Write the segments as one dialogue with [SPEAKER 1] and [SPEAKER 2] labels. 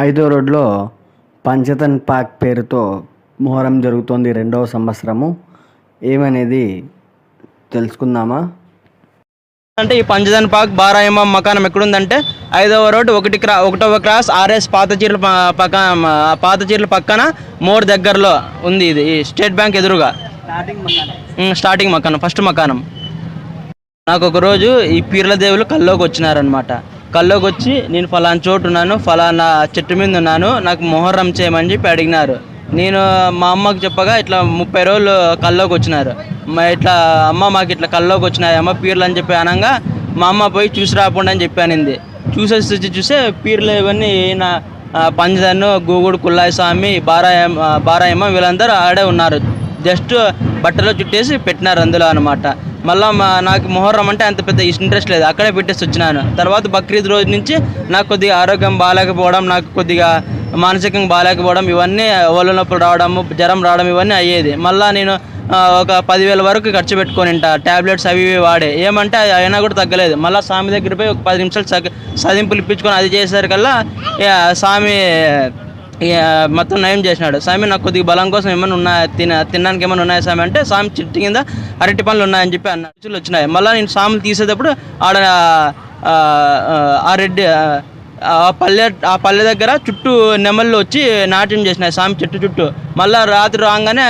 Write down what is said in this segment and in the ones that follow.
[SPEAKER 1] ఐదో రోడ్లో పంచతన్ పాక్ పేరుతో మొహరం జరుగుతోంది 2వ సంవత్సరము. ఏమనేది తెలుసుకుందామా?
[SPEAKER 2] అంటే ఈ పంచదన్ పాక్ బారాయమ్మ మకానం ఎక్కడుందంటే 5వ రోడ్ 1వ క్రాస్ ఆర్ఎస్ పాత చీరల పక్కన మోర్ దగ్గరలో ఉంది. ఇది ఈ స్టేట్ బ్యాంక్ ఎదురుగా స్టార్టింగ్ మకానం, ఫస్ట్ మకానం. నాకు ఒక రోజు ఈ పీర్ల దేవులు కల్లోకి వచ్చినారనమాట. కల్లోకి వచ్చి నేను ఫలానా చోటు ఉన్నాను, ఫలానా చెట్టు మీద ఉన్నాను, నాకు మొహర్రం చేయమని చెప్పి అడిగినారు. నేను మా అమ్మకి చెప్పగా ఇట్లా 30 రోజులు కల్లోకి వచ్చినారు. ఇట్లా అమ్మ మాకు ఇట్లా కల్లోకి వచ్చినాయి అమ్మ పీర్లు అని చెప్పి అనగా మా అమ్మ పోయి చూసి రాకుండా అని చెప్పి అనింది. చూసే పీర్లు ఇవన్నీ నా పంచదన్ను, గూగుడు, కుల్లాయి స్వామి, బారాయమ్మ వీళ్ళందరూ ఆడే ఉన్నారు. జస్ట్ బట్టలో చుట్టేసి పెట్టినారు అందులో అనమాట. మళ్ళీ నాకు మొహర్రం అంటే అంత పెద్ద ఇంట్రెస్ట్ లేదు, అక్కడే పెట్టేసి వచ్చినాను. తర్వాత బక్రీద్ రోజు నుంచి నాకు కొద్దిగా ఆరోగ్యం బాగాలేకపోవడం, నాకు కొద్దిగా మానసికంగా బాగాలేకపోవడం, ఇవన్నీ ఒళ్ళు నొప్పులు రావడం, జ్వరం రావడం ఇవన్నీ అయ్యేది. మళ్ళీ నేను ఒక 10,000 వరకు ఖర్చు పెట్టుకొని ట్యాబ్లెట్స్ అవి ఇవి వాడే, ఏమంటే అయినా కూడా తగ్గలేదు. మళ్ళీ స్వామి దగ్గర పోయి ఒక 10 నిమిషాలు సదింపులు ఇప్పించుకొని అది చేసేసరికల్లా స్వామి మొత్తం నయం చేసినాడు. స్వామి నాకు కొద్దిగా బలం కోసం ఏమైనా ఉన్నాయా, తినడానికి ఏమైనా ఉన్నాయా స్వామి అంటే, స్వామి చెట్టు కింద అరటి పనులు ఉన్నాయని చెప్పి రుచులు వచ్చినాయి. మళ్ళీ నేను స్వాములు తీసేటప్పుడు ఆడ ఆ రెడ్డి ఆ పల్లె దగ్గర చుట్టూ నెమళ్ళు వచ్చి నాట్యం చేసినాయి స్వామి చెట్టు చుట్టూ. మళ్ళీ రాత్రి రాగానే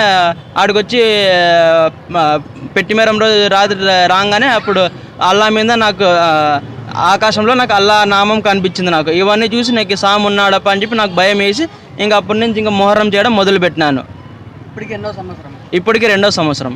[SPEAKER 2] ఆడికొచ్చి పెట్టిమేరం రోజు రాత్రి రాగానే అప్పుడు అల్లా మీద నాకు ఆకాశంలో నాకు అల్లా నామం కనిపించింది. నాకు ఇవన్నీ చూసి నాకు స్వామి ఉన్నాడప్ప అని చెప్పి నాకు భయం వేసి ఇంకా అప్పటి నుంచి ఇంకా మొహర్రం చేయడం మొదలుపెట్టినాను.
[SPEAKER 1] ఇప్పటికి 2వ సంవత్సరం.
[SPEAKER 2] ఇప్పటికి 2వ సంవత్సరం.